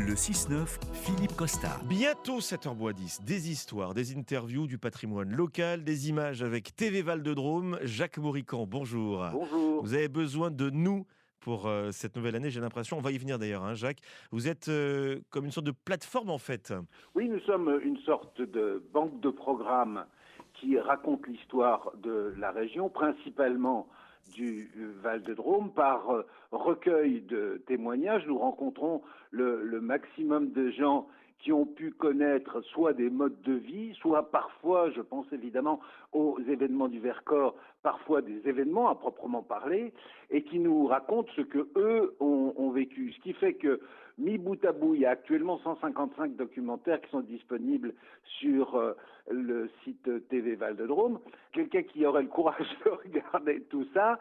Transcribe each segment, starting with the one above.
Le 6-9, Philippe Costa. Bientôt 7h10, des histoires, des interviews, du patrimoine local, des images avec TV Val de Drôme. Jacques Maurican, bonjour. Bonjour. Vous avez besoin de nous pour cette nouvelle année, j'ai l'impression. On va y venir d'ailleurs, hein, Jacques. Vous êtes comme une sorte de plateforme en fait. Oui, nous sommes une sorte de banque de programmes qui raconte l'histoire de la région, principalement du Val-de-Drôme. Par recueil de témoignages, nous rencontrons le maximum de gens qui ont pu connaître soit des modes de vie, soit parfois, je pense évidemment aux événements du Vercors, parfois des événements à proprement parler, et qui nous racontent ce que eux ont vécu. Ce qui fait que, mis bout à bout, il y a actuellement 155 documentaires qui sont disponibles sur le site TV Val de Drôme. Quelqu'un qui aurait le courage de regarder tout ça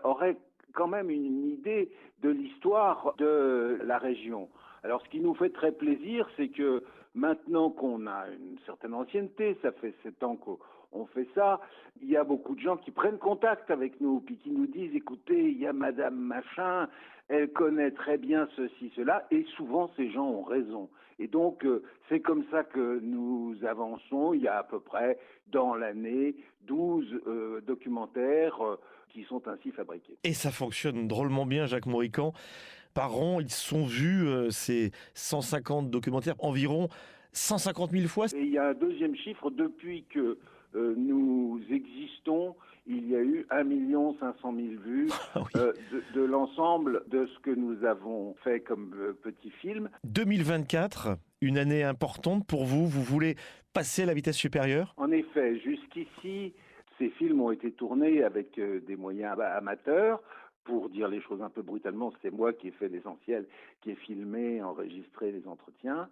aurait quand même une idée de l'histoire de la région. Alors, ce qui nous fait très plaisir, c'est que maintenant qu'on a une certaine ancienneté, ça fait 7 ans qu'on fait ça, il y a beaucoup de gens qui prennent contact avec nous, puis qui nous disent, écoutez, il y a Madame Machin, elle connaît très bien ceci, cela, et souvent ces gens ont raison. Et donc, c'est comme ça que nous avançons. Il y a à peu près, dans l'année, 12 documentaires qui sont ainsi fabriqués. Et ça fonctionne drôlement bien, Jacques Maurican. Par an, ils sont vus, ces 150 documentaires, environ 150 000 fois. Et il y a un deuxième chiffre, depuis que nous existons, il y a eu 1 500 000 vues Ah oui. de l'ensemble de ce que nous avons fait comme petit film. 2024, une année importante pour vous. Vous voulez passer à la vitesse supérieure ? En effet, jusqu'ici, ces films ont été tournés avec des moyens amateurs. Pour dire les choses un peu brutalement, c'est moi qui ai fait l'essentiel, qui ai filmé, enregistré les entretiens.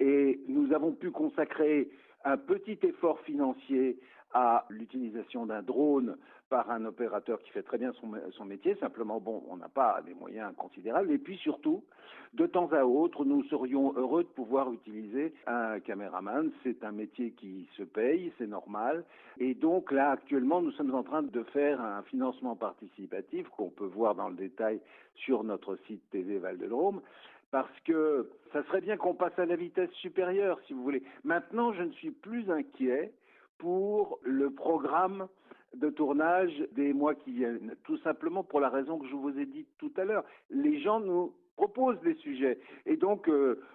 Et nous avons pu consacrer un petit effort financier à l'utilisation d'un drone par un opérateur qui fait très bien son métier. Simplement, bon, on n'a pas des moyens considérables. Et puis surtout, de temps à autre, nous serions heureux de pouvoir utiliser un caméraman. C'est un métier qui se paye, c'est normal. Et donc là, actuellement, nous sommes en train de faire un financement participatif qu'on peut voir dans le détail sur notre site TV Val de Drôme. Parce que ça serait bien qu'on passe à la vitesse supérieure, si vous voulez. Maintenant, je ne suis plus inquiet pour le programme de tournage des mois qui viennent. Tout simplement pour la raison que je vous ai dit tout à l'heure. Les gens nous proposent des sujets. Et donc,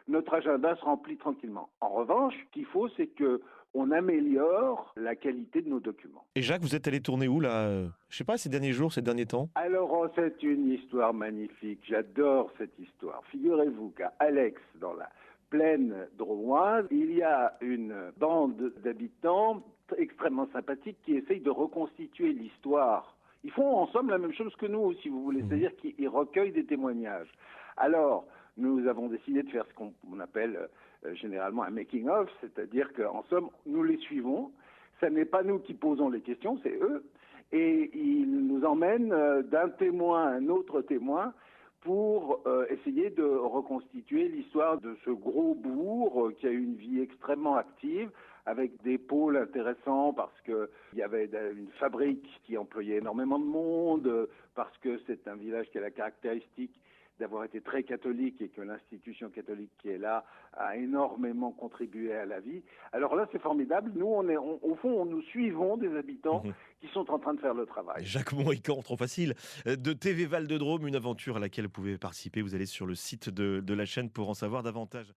notre agenda se remplit tranquillement. En revanche, ce qu'il faut, c'est que on améliore la qualité de nos documents. Et Jacques, vous êtes allé tourner où là je sais pas, ces derniers jours, ces derniers temps? Alors, c'est une histoire magnifique. J'adore cette histoire. Figurez-vous qu'à Alex, dans la plaine drômoise, il y a une bande d'habitants extrêmement sympathiques qui essayent de reconstituer l'histoire. Ils font en somme la même chose que nous, si vous voulez, c'est-à-dire qu'ils recueillent des témoignages. Alors, nous avons décidé de faire ce qu'on appelle généralement un making-of, c'est-à-dire qu'en somme, nous les suivons. Ce n'est pas nous qui posons les questions, c'est eux. Et ils nous emmènent d'un témoin à un autre témoin pour essayer de reconstituer l'histoire de ce gros bourg qui a eu une vie extrêmement active, avec des pôles intéressants parce que il y avait une fabrique qui employait énormément de monde, parce que c'est un village qui a la caractéristique d'avoir été très catholique et que l'institution catholique qui est là a énormément contribué à la vie. Alors là, c'est formidable. Nous, au fond, nous suivons des habitants qui sont en train de faire le travail. Jacques Maurican, trop facile. De TV Val de Drôme, une aventure à laquelle vous pouvez participer. Vous allez sur le site de la chaîne pour en savoir davantage.